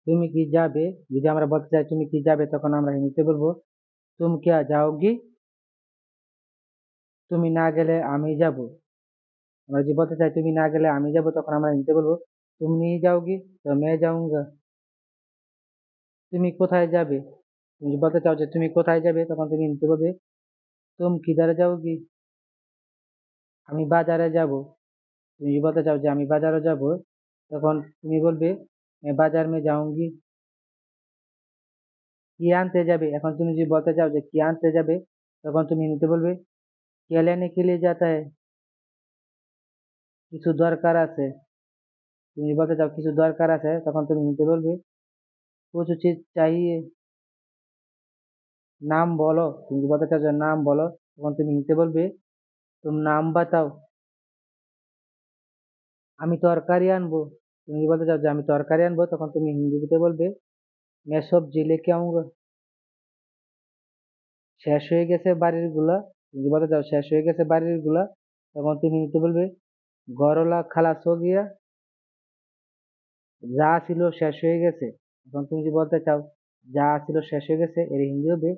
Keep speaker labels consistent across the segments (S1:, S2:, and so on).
S1: তুমি কি যাবে? যদি আমরা বলতে চাই তুমি কি যাবে, তখন আমরা হিন্দিতে বলবো তুম क्या जाओगी। তুমি না গেলে আমি যাব। আমরা যদি বলতে চাই তুমি না গেলে আমি যাব, তখন আমরা হিন্দিতে বলবো तुम नहीं जाओगी तो मैं जाऊंगा। তুমি কোথায় যাবে? তুমি যদি বলতে চাও যে তুমি কোথায় যাবে, তখন তুমি হিন্দিতে বলবে तुम किधर जाओगी। আমি বাজারে যাব। তুমি যদি বলতে চাও যে আমি বাজারে যাব, তখন তুমি বলবে मैं बाजार में जाऊंगी। কি আনতে যাবে? এখন তুমি যদি বলতে চাও যে কি আনতে যাবে, তখন তুমি হিন্দিতে বলবে क्या लेने के लिए जाता है। কিছু দরকার আছে। তুমি বলতে চাও কিছু দরকার আছে, তখন তুমি হিন্দিতে বলবে कुछ चीज चाहिए। নাম বলো। তুমি যদি বলতে চাও যে নাম বলো, তখন তুমি হিন্দিতে বলবে तुम नाम बताओ। আমি তরকারি আনবো। তুমি যদি বলতে চাও যে আমি তরকারি আনবো, তখন তুমি হিন্দিতে বলবে मैं सब्जी लेके आऊंगा। শেষ হয়ে গেছে বাড়ির গুলা। তুমি যদি বলতে চাও শেষ হয়ে গেছে বাড়ির গুলা, তখন তুমি হিন্দিতে বলবে ঘরওয়ালা খালাস হো গিয়া। যা ছিল শেষ হয়ে গেছে। এখন তুমি যদি বলতে চাও যা ছিল শেষ হয়ে গেছে, এর হিন্দি হবে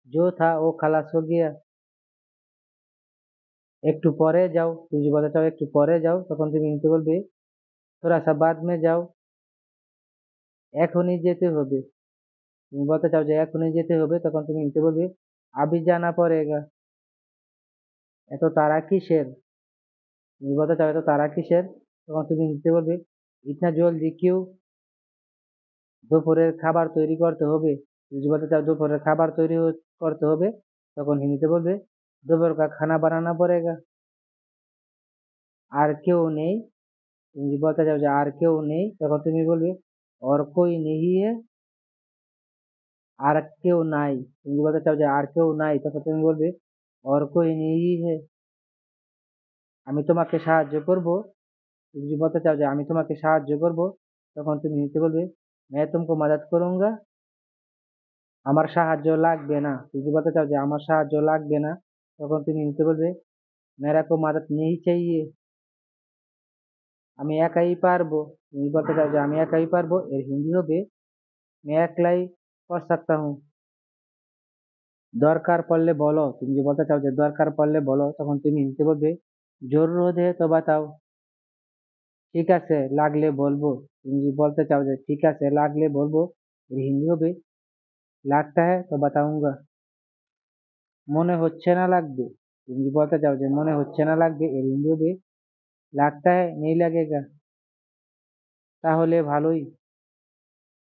S1: जो था वो खलास हो गया। একটু পরে যাও। তুমি যদি বলতে চাও একটু পরে যাও, তখন তুমি হিন্দিতে বলবে थोड़ा सा बाद में যাও। এখনই যেতে হবে। তুমি বলতে চাও যে এখনই যেতে হবে, তখন তুমি হিন্দিতে বলবে अभी जाना पड़ेगा। এত তাড়া কিসের? তুমি বলতে চাও এত তাড়া কিসের, তখন তুমি হিন্দিতে বলবে इतना जल्दी क्यों। দুপুরের খাবার তৈরি করতে হবে। তুমি যদি বলতে চাও দুপুরের খাবার তৈরি করতে হবে, তখন হিন্দিতে বলবে दोपहर का खाना बनाना पड़ेगा। আর কেউ নেই। তুমি যদি বলতে চাও যে আর কেউ নেই, তখন তুমি বলবে और कोई नहीं है। আর কেউ নাই। তুমি যদি বলতে চাও যে আর কেউ নাই, তখন তুমি বলবে और कोई नहीं है। আমি তোমাকে সাহায্য করব। তুমি যদি বলতে চাও যে আমি তোমাকে সাহায্য করব, তখন তুমি হিন্দিতে বলবে मैं तुमको मदद करूंगा। আমার সাহায্য লাগবে না। তুমি যদি বলতে চাও যে আমার সাহায্য লাগবে না, তখন তুমি হিন্দিতে বলবে मेरा को मदद नहीं चाहिए। আমি একাই পারবো। তুমি বলতে চাও যে আমি একাই পারবো, এর হিন্দি হবে मैं अकेलाई कर सकता हूँ। দরকার পড়লে বলো। তুমি যদি বলতে চাও যে দরকার পড়লে বলো, তখন তুমি হিন্দিতে বলবে জরুরত है तो बताओ। ঠিক আছে লাগলে বলবো। তুমি যদি বলতে চাও যে ঠিক আছে লাগলে বলবো, এর হিন্দি হবে লাগতা है तो बताऊंगा। মনে হচ্ছে না লাগবে। তুমি যদি বলতে চাও যে মনে হচ্ছে না লাগবে, এর হিন্দি হবে লাগতা है नहीं लगेगा। তাহলে ভালোই।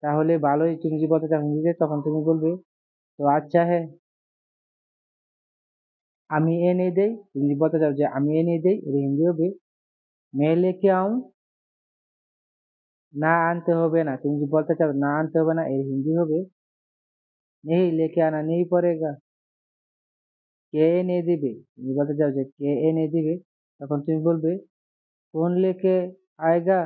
S1: তাহলে ভালোই তুমি যদি বলতে চাও হিন্দিতে, তখন তুমি বলবে তো আচ্ছা है। আমি এনে দেই। তুমি যদি বলতে চাও যে আমি এনে দেই, এর হিন্দি হবে मैं लेके आऊं। না আনতে হবে না। তুমি যদি বলতে চাও না আনতে হবে না, এর হিন্দি হবে नहीं लेके आना नहीं पड़ेगा। কে এনে দিবে? তুমি বলতে চাও যে কে এনে দিবে, তখন তুমি বলবে কোন লেকে আয়েগা।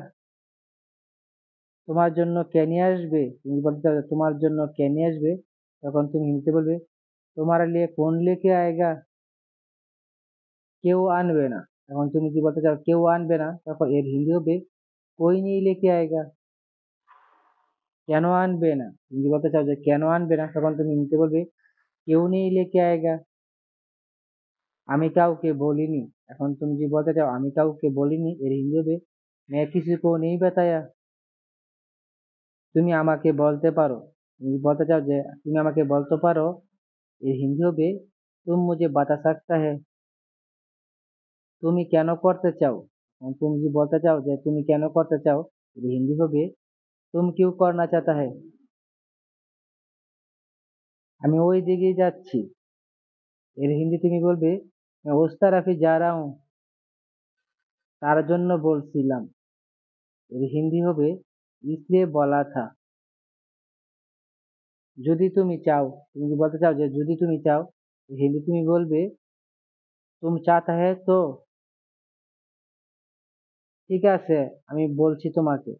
S1: তোমার জন্য কে নিয়ে আসবে? তুমি বলতে চাও যে তোমার জন্য কে নিয়ে আসবে, তখন তুমি হিন্দিতে বলবে তোমার লিয়ে কোন লেকে আয়েগা। কেউ আনবে না। এখন তুমি যদি বলতে চাও কেউ আনবে না, তখন এর হিন্দি হবে कोई नहीं लेके आएगा। কেন আনবে না? তুমি যদি বলতে চাও যে কেন আনবে না, তখন তুমি হিন্দিতে বলবে क्यों नहीं लेके आएगा। আমি কাউকে বলিনি। এখন তুমি যদি বলতে চাও আমি কাউকে বলিনি, এর হিন্দি হবে मैं किसी को नहीं बताया। তুমি আমাকে বলতে পারো। তুমি বলতে চাও যে তুমি আমাকে বলতে পারো, এর হিন্দি হবে तुम मुझे बता सकता है। তুমি কেন করতে চাও? এখন তুমি যদি বলতে চাও যে তুমি কেন করতে চাও, এর হিন্দি হবে तुम क्यों करना चाहता है। আমি ওই দিকেই যাচ্ছি। এর হিন্দি তুমি বলবে मैं उस तरफ ही जा रहा हूँ। তার জন্য বলছিলাম। এর হিন্দি হবে इसलिए বলা থা। যদি তুমি চাও। তুমি যদি বলতে চাও যে যদি তুমি চাও, এর হিন্দি তুমি বলবে तुम चाहता है तो। ঠিক আছে আমি বলছি তোমাকে।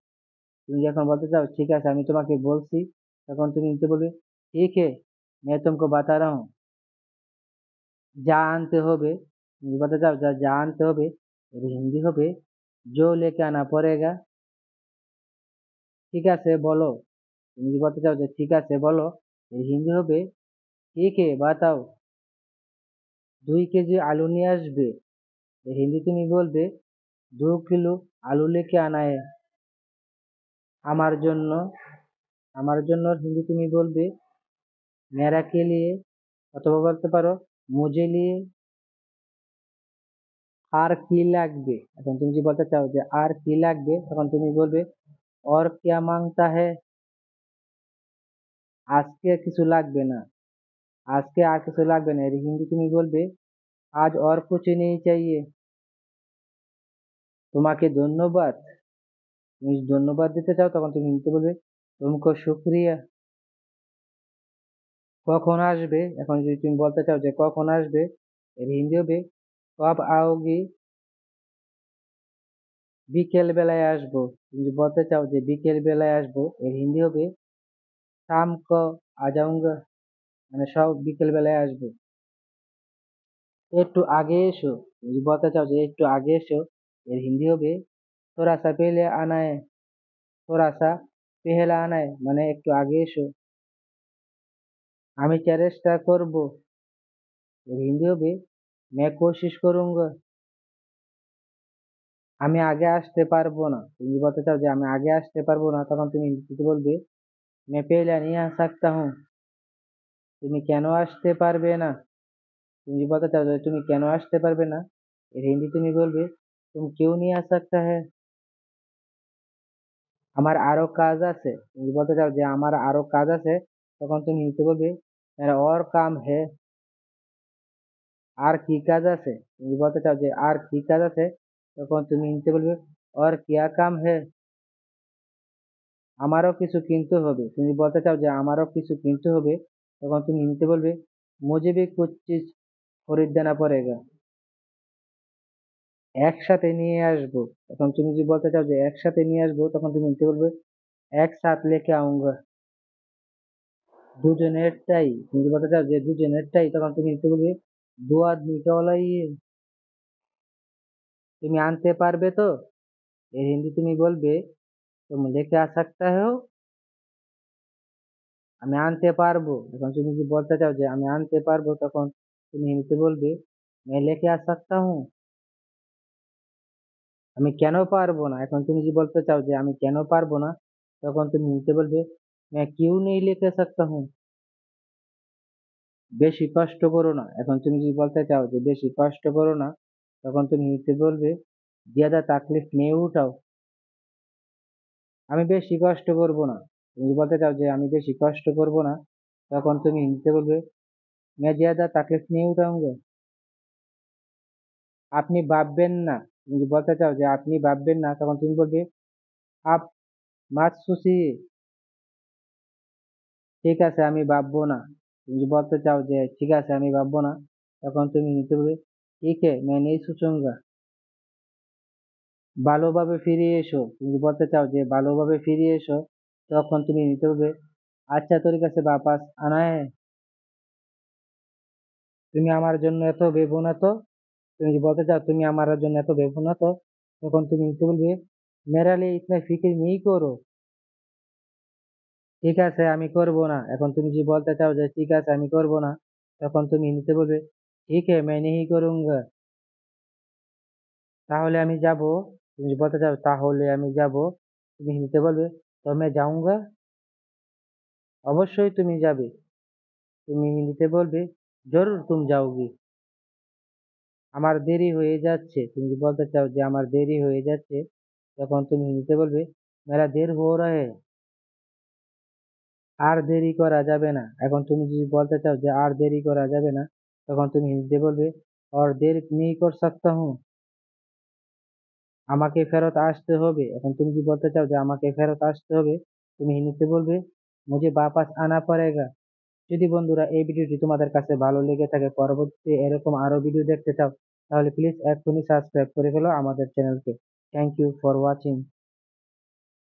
S1: তুমি যখন বলতে চাও ঠিক আছে আমি তোমাকে বলছি, তখন তুমি নিতে বলবে ঠিক है मैं तुमको बता रहा हूँ। যা আনতে হবে। তুমি বলতে চাও যা যা আনতে হবে, এর হিন্দি হবে जो लेके आना पड़ेगा। ঠিক আছে বলো। তুমি যদি বলতে চাও যে ঠিক আছে বলো, এর হিন্দি হবে ঠিক হে বাতাও। 2 কেজি আলু নিয়ে আসবে, এর হিন্দি তুমি বলবে 2 কিলো আলু লেকে আনা है। আমার জন্য, আমার জন্য হিন্দি তুমি বলবে মেরা কে লিয়ে, অথবা বলতে পারো মুঝে লিয়ে। আর কি লাগবে, এখন তুমি যদি বলতে চাও যে আর কি লাগবে, তখন তুমি বলবে और क्या मांगता है। আজকে কিছু লাগবে না, আজকে আর কিছু লাগবে না, এর হিন্দি তুমি বলবে আজ और कुछ नहीं चाहिए। তোমাকে ধন্যবাদ, তুমি যদি ধন্যবাদ দিতে চাও তখন তুমি হিন্দিতে বলবে তুমকো শুক্রিয়া। কখন আসবে, এখন যদি তুমি বলতে চাও যে কখন আসবে, এর হিন্দি হবে কব आओगी। বিকেল বেলায় আসবো, তুমি যদি বলতে চাও যে বিকেল বেলায় আসবো, এর হিন্দি হবে शाम को आ जाऊंगा, মানে সব বিকেল বেলায় আসবো। একটু আগে এসো, তুমি যদি বলতে চাও যে একটু আগে এসো, এর হিন্দি হবে थोड़ा सा पहले आना है। थोड़ा सा पहले आना है মানে একটু আগে এসো। আমি চেষ্টা করব, এর হিন্দি হবে मैं कोशिश करूंगा। আমি আগে আসতে পারবো না, তুমি যদি বলতে চাও যে আমি আগে আসতে পারবো না, তখন তুমি হিন্দিতে বলবে मैं पहले नहीं आ सकता हूँ। তুমি কেন আসতে পারবে না, তুমি যদি বলতে চাও যে তুমি কেন আসতে পারবে না, এর হিন্দি তুমি বলবে तुम क्यों नहीं आ सकता है। আমার আরো কাজ আছে, তুমি যদি বলতে চাও যে আমার আরো কাজ আছে, তখন তুমি হিন্দিতে বলবে मेरा और काम है। আর কি কাজ আছে, তুমি যদি বলতে চাও যে আর কি কাজ আছে, তখন তুমি হিন্দিতে বলবে और क्या काम है। আমারও কিছু কিনতে হবে, তুমি যদি বলতে চাও যে আমারও কিছু কিনতে হবে, তখন তুমি হিন্দিতে বলবে मुझे भी कुछ चीज खरीदना पड़ेगा। একসাথে নিয়ে আসবো, তখন তুমি যদি বলতে চাও যে একসাথে নিয়ে আসবো, তখন তুমি হিন্দিতে বলবে এক সাথ লেকে আউঙ্গা। দুজনেরটাই, তুমি যদি বলতে চাও যে দুজনেরটাই, তখন তুমি হিন্দিতে বলবে দো আদমি का वाला ही है। তুমি আনতে পারবে তো, এর হিন্দি তুমি বলবে तुम लेके आ सकता हो। আমি আনতে পারবো, এখন তুমি যদি বলতে চাও যে আমি আনতে পারবো, তখন তুমি হিন্দিতে বলবে मैं लेके आ सकता हूँ। আমি কেন পারবো না, এখন তুমি যদি বলতে চাও যে আমি কেন পারবো না, তখন তুমি হিন্দিতে বলবে मैं क्यों नहीं लेके सकता हूँ। বেশি কষ্ট করো না, এখন তুমি যদি বলতে চাও যে বেশি কষ্ট করো না, তখন তুমি হিন্দিতে বলবে ज्यादा तकलीफ नहीं उठाओ। আমি বেশি কষ্ট করব না, তুমি যদি বলতে চাও যে আমি বেশি কষ্ট করব না, তখন তুমি হিন্দিতে বলবে मैं ज्यादा तकलीफ नहीं उठाऊंगा। আপনি ভাববেন না, তুমি যদি বলতে চাও যে আপনি ভাববেন না, তখন তুমি বলবে আপ মাত সোচিয়ে। ঠিক আছে আমি ভাববো না, তুমি যদি বলতে চাও যে ঠিক আছে আমি ভাববো না, তখন তুমি হিন্দিতে বলবে ঠিক है मैं नहीं सोचूंगा। ভালোভাবে ফিরে এসো, তুমি যদি বলতে চাও যে ভালোভাবে ফিরে এসো, তখন তুমি হিন্দিতে বলবে আচ্ছা তরিকা সে বাপাস আনা है। তুমি আমার জন্য এত ভেবো না তো, তুমি যদি বলতে চাও তুমি আমার জন্য এত ভেবো না তো, তখন তুমি নিতে বলবে মেরা লিয়ে ইতনা ফিকির নেই করো। ঠিক আছে আমি করব না, এখন তুমি যদি বলতে চাও যে ঠিক আছে আমি করব না, তখন তুমি নিতে বলবে ঠিক है मैं नहीं करूंगा। তাহলে আমি যাব, তুমি যদি বলতে চাও তাহলে আমি যাব, তুমি হিন্দিতে বলবে তো मैं जाऊंगा। অবশ্যই তুমি যাবে, তুমি হিন্দিতে বলবে জরুর তুম যাওগি। আমার দেরি হয়ে যাচ্ছে, তুমি যদি বলতে চাও যে আমার দেরি হয়ে যাচ্ছে, তখন তুমি হিন্দিতে বলবে মেরা দের হো রা হ্যায়। আর দেরি করা যাবে না, এখন তুমি যদি বলতে চাও যে আর দেরি করা যাবে না, তখন তুমি হিন্দিতে বলবে और देर नहीं कर सकता हूँ। আমাকে ফেরত আসতে হবে, এখন তুমি যদি বলতে চাও যে আমাকে ফেরত আসতে হবে, তুমি হিন্দিতে বলবে मुझे वापस आना पड़ेगा। যদি বন্ধুরা এই ভিডিওটি তোমাদের কাছে ভালো লেগে থাকে, পরবর্তীতে এরকম আরো ভিডিও দেখতে চাও, তাহলে প্লিজ এক্ষুনি সাবস্ক্রাইব করে ফেলো আমাদের চ্যানেলকে। Thank you for watching.